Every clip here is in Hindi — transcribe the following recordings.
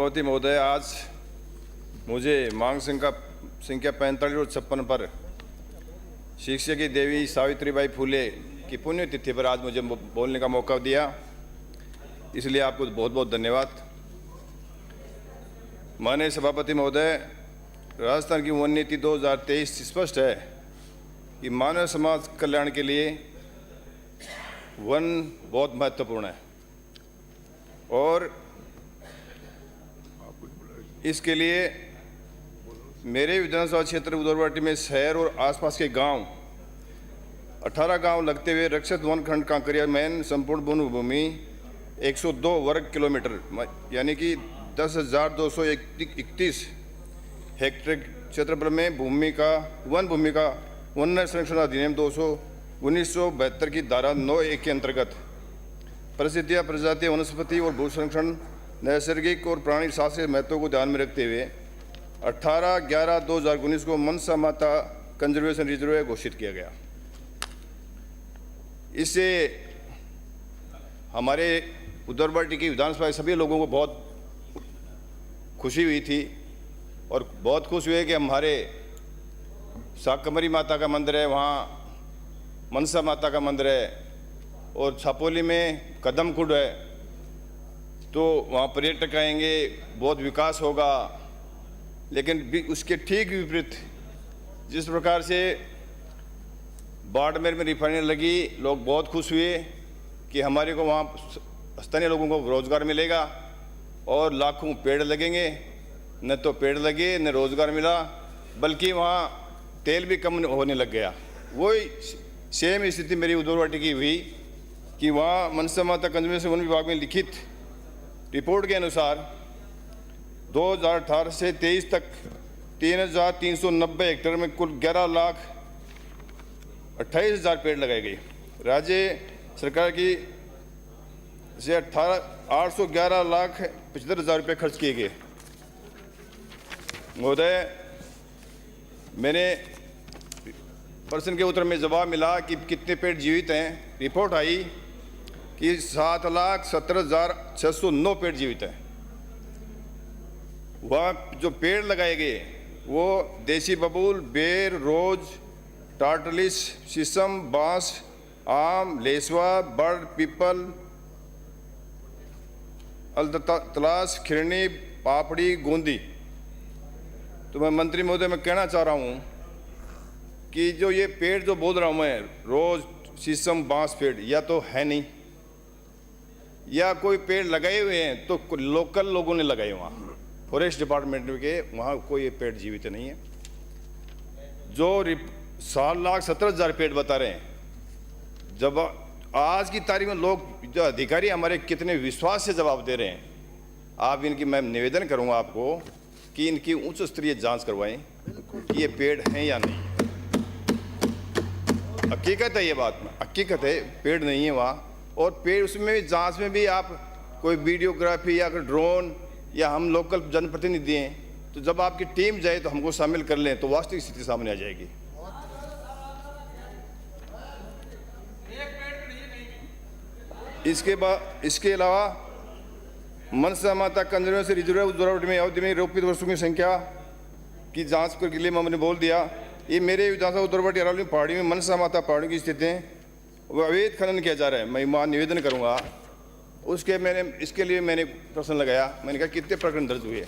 सभापति महोदय, आज मुझे मांग संख्या 45 और 56 पर शिक्षा की देवी सावित्रीबाई फुले की पुण्यतिथि पर आज मुझे बोलने का मौका दिया, इसलिए आपको बहुत बहुत धन्यवाद। माननीय सभापति महोदय, राजस्थान की वन नीति 2023 स्पष्ट है कि मानव समाज कल्याण के लिए वन बहुत महत्वपूर्ण है और इसके लिए मेरे विधानसभा क्षेत्र उदरवाटी में शहर और आसपास के गांव 18 गांव लगते हुए रक्षित वन खंड कांकरिया में संपूर्ण वन भूमि 102 वर्ग किलोमीटर यानी कि 10,231 हेक्टेयर क्षेत्रफल में वन भूमि का वन संरक्षण अधिनियम 1972 की धारा 9(1) के अंतर्गत परिस्थितियाँ, प्रजातीय, वनस्पति और भू संरक्षण, नैसर्गिक और प्राणी शास्त्र के महत्व को ध्यान में रखते हुए 18/11/2019 को मनसा माता कंजर्वेशन रिजर्व घोषित किया गया। इससे हमारे उदरवाटी की विधानसभा सभी लोगों को बहुत खुशी हुई थी और बहुत खुश हुए कि हमारे शाकंभरी माता का मंदिर है, वहाँ मनसा माता का मंदिर है और छापोली में कदमकुंड है, तो वहाँ पर्यटक आएंगे, बहुत विकास होगा। लेकिन उसके ठीक विपरीत जिस प्रकार से बाड़मेर में रिफाइनरी लगी, लोग बहुत खुश हुए कि हमारे को वहाँ स्थानीय लोगों को रोज़गार मिलेगा और लाखों पेड़ लगेंगे। न तो पेड़ लगे न रोज़गार मिला, बल्कि वहाँ तेल भी कम होने लग गया। वही सेम स्थिति मेरी उदरवाटी की हुई कि वहाँ मनसा माता कंजर्वेशन वन विभाग में लिखित रिपोर्ट के अनुसार 2018 से 23 तक 3,390 हेक्टेयर में कुल 11,28,000 पेड़ लगाए गए। राज्य सरकार की से 811,75,000 रुपये खर्च किए गए। महोदय, मैंने प्रश्न के उत्तर में जवाब मिला कि कितने पेड़ जीवित हैं। रिपोर्ट आई कि 7,17,609 पेड़ जीवित हैं। वहाँ जो पेड़ लगाए गए वो देसी बबूल, बेर, रोज, टार्टलिस, शीशम, बांस, आम, लेसवा, बड़, पीपल, तलाश, खिरनी, पापड़ी, गोंदी। तो मैं मंत्री महोदय मैं कहना चाह रहा हूँ कि जो ये पेड़ जो बोल रहा हूँ मैं, रोज, शीशम, बांस पेड़ या तो है नहीं या कोई पेड़ लगाए हुए हैं तो लोकल लोगों ने लगाए, वहाँ फॉरेस्ट डिपार्टमेंट के वहाँ कोई पेड़ जीवित नहीं है। जो 7,17,000 पेड़ बता रहे हैं, जब आज की तारीख में लोग जो अधिकारी हमारे कितने विश्वास से जवाब दे रहे हैं, आप इनकी मैं निवेदन करूँगा आपको कि इनकी उच्च स्तरीय जांच करवाएं कि ये पेड़ हैं या नहीं। हकीकत है, ये बात में हकीकत है, पेड़ नहीं है वहाँ। और पेड़ उसमें भी जांच में भी आप कोई वीडियोग्राफी या ड्रोन या हम लोकल जनप्रतिनिधि हैं, तो जब आपकी टीम जाए तो हमको शामिल कर लें तो वास्तविक स्थिति सामने आ जाएगी। इसके अलावा मनसा माता कंजर्वेशन रिजर्व उदरवाटी में अवधि में रोपित वस्तुओं की संख्या की जांच के लिए मैंने बोल दिया। ये मेरे विधानसभा उदरवाटी अरावली पहाड़ी में मनसा माता पहाड़ी की स्थिति है, वो अवैध खनन किया जा रहा है। मैं वहाँ निवेदन करूँगा। इसके लिए मैंने प्रश्न लगाया, मैंने कहा कितने प्रकरण दर्ज हुए,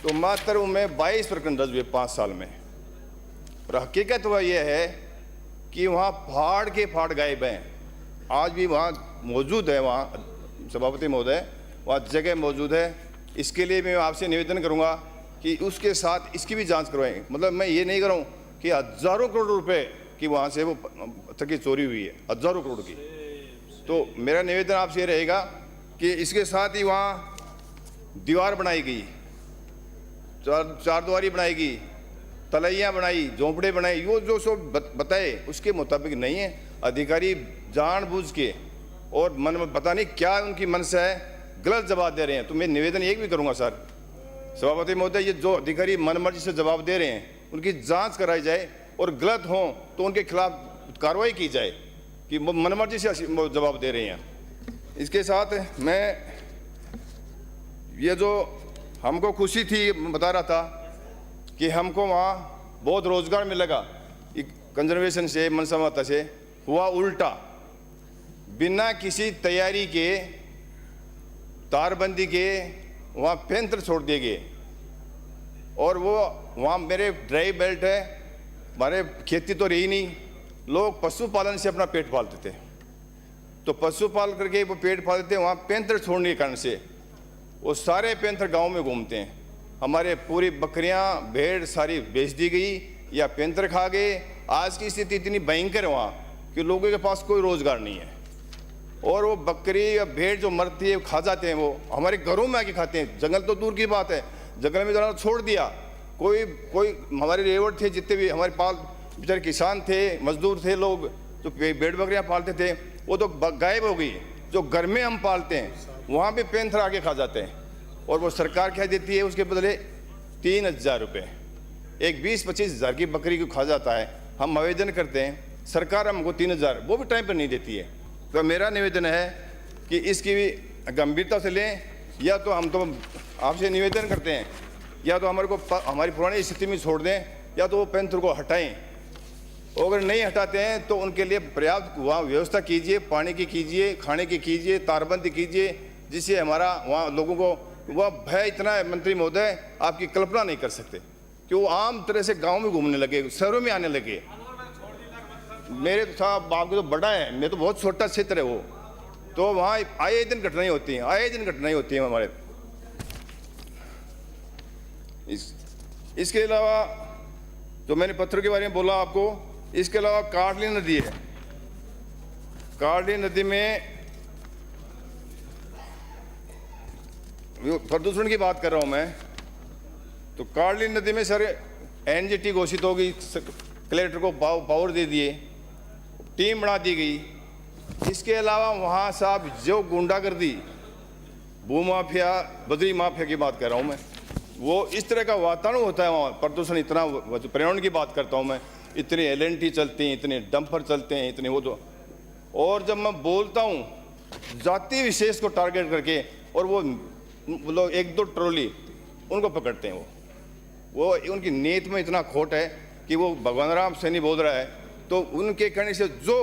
तो मात्र उनमें 22 प्रकरण दर्ज हुए 5 साल में। और हकीकत वह यह है कि वहाँ पहाड़ के पहाड़ गायब हैं, आज भी वहाँ मौजूद है। वहाँ सभापति महोदय वहाँ जगह मौजूद है। इसके लिए मैं आपसे निवेदन करूँगा कि उसके साथ इसकी भी जांच करवाएं। मतलब मैं ये नहीं कर रहा हूँ कि हज़ारों करोड़ रुपए की वहाँ से वो पत्थर की चोरी हुई है, हज़ारों करोड़ की। तो मेरा निवेदन आपसे ये रहेगा कि इसके साथ ही वहाँ दीवार बनाई गई, चारद्वारी बनाई गई, तलैयाँ बनाई, झोंपड़े बनाई, वो जो सब बताए उसके मुताबिक नहीं है। अधिकारी जानबूझ के और मन में पता नहीं क्या उनकी मनसा है, गलत जवाब दे रहे हैं। तो मैं निवेदन एक भी करूँगा सर सभापति महोदय, ये जो अधिकारी मनमर्जी से जवाब दे रहे हैं उनकी जांच कराई जाए और गलत हों तो उनके खिलाफ कार्रवाई की जाए कि वो मनमर्जी से जवाब दे रहे हैं। इसके साथ मैं ये जो हमको खुशी थी, बता रहा था कि हमको वहाँ बहुत रोजगार मिलेगा, कंजर्वेशन से, मनसा माता से, हुआ उल्टा। बिना किसी तैयारी के, तारबंदी के वहाँ पेंथर छोड़ दिए गए। और वो वहाँ मेरे ड्राई बेल्ट है, हमारे खेती तो रही नहीं, लोग पशुपालन से अपना पेट पालते थे, तो पशुपालन करके वो पेट पालते थे। वहाँ पेंथर छोड़ने के कारण से वो सारे पेंथर गांव में घूमते हैं। हमारे पूरी बकरियां, भेड़ सारी बेच दी गई या पेंथर खा गए। आज की स्थिति इतनी भयंकर है वहाँ कि लोगों के पास कोई रोजगार नहीं है। और वो बकरी या भेड़ जो मरती है खा जाते हैं, वो हमारे घरों में आके खाते हैं। जंगल तो दूर की बात है, जंगल में जाना छोड़ दिया। कोई हमारे लेबर थे, जितने भी हमारे पास बेचारे किसान थे, मजदूर थे, लोग जो भेड़ बकरियां पालते थे, वो तो गायब हो गई। जो घर में हम पालते हैं वहाँ भी पेंथर आके खा जाते हैं। और वो सरकार क्या देती है, उसके बदले 3,000 रुपये, एक 20-25 हज़ार की बकरी को खा जाता है। हम आवेदन करते हैं, सरकार हमको 3,000 वो भी टाइम पर नहीं देती है। तो मेरा निवेदन है कि इसकी भी गंभीरता से लें, या तो हम तो आपसे निवेदन करते हैं, या तो हमारे को हमारी पुरानी स्थिति में छोड़ दें, या तो वो पेंथर को हटाएं। और अगर नहीं हटाते हैं तो उनके लिए पर्याप्त वहाँ व्यवस्था कीजिए, पानी की कीजिए, खाने की कीजिए, तारबंदी कीजिए, जिससे हमारा वहाँ लोगों को वह भय इतना है मंत्री महोदय, आपकी कल्पना नहीं कर सकते, कि वो आम तरह से गांव में घूमने लगे, शहरों में आने लगे। मेरे तो साहब बाप तो बड़ा है, मैं तो बहुत छोटा क्षेत्र है वो, तो वहाँ आए दिन घटनाएं होती हैं, आए दिन घटनाएं होती हैं हमारे। इसके अलावा जो मैंने पत्थर के बारे में बोला आपको, इसके अलावा काटली नदी है। काटली नदी में प्रदूषण की बात कर रहा हूं मैं, तो काटली नदी में सर एनजीटी घोषित होगी, कलेक्टर को पावर दे दिए, टीम बना दी गई। इसके अलावा वहाँ साहब जो गुंडागर्दी, भूमाफिया, बद्री माफिया की बात कर रहा हूँ मैं, वो इस तरह का वातावरण होता है वहाँ। प्रदूषण इतना, पर्यावरण की बात करता हूँ मैं, इतने एलएनटी चलते हैं, इतने डंपर चलते हैं, इतने वो तो। और जब मैं बोलता हूँ जाति विशेष को टारगेट करके, और वो लोग 1-2 ट्रॉली उनको पकड़ते हैं, वो उनकी नीयत में इतना खोट है कि वो भगवान राम सैनी बोल रहा है, तो उनके कहने से जो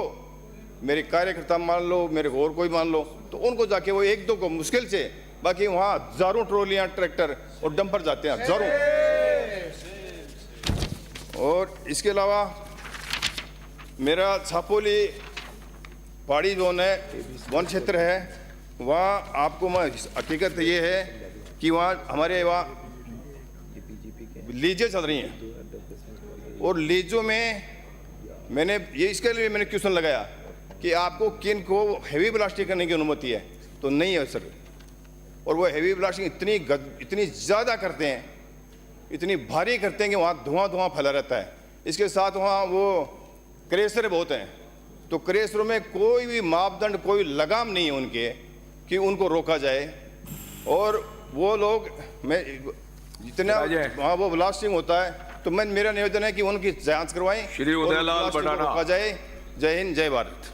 मेरे कार्यकर्ता मान लो, मेरे और कोई मान लो, तो उनको जाके वो 1-2 को मुश्किल से, बाकी वहाँ हजारों ट्रॉलियाँ, ट्रैक्टर और डंपर जाते हैं, हजारों। और इसके अलावा मेरा छापोली पहाड़ी जोन है, वन क्षेत्र है, वहाँ आपको मैं हकीकत ये है कि वहाँ हमारे वहाँ लीजें चल रही हैं, और लीजों में मैंने ये इसके लिए मैंने क्वेश्चन लगाया कि आपको किन को हैवी ब्लास्टिंग करने की अनुमति है, तो नहीं है सर। और वो हैवी ब्लास्टिंग इतनी ज़्यादा करते हैं, इतनी भारी करते हैं कि वहाँ धुआं फैला रहता है। इसके साथ वहाँ वो क्रेशर बहुत हैं, तो क्रेशरों में कोई भी मापदंड, कोई लगाम नहीं है उनके कि उनको रोका जाए। और वो लोग, मैं जितना वहाँ वो ब्लास्टिंग होता है, तो मेरा निवेदन है कि उनकी जांच करवाएं, श्री उदयलाल रोका जाए। जय हिंद, जय भारत।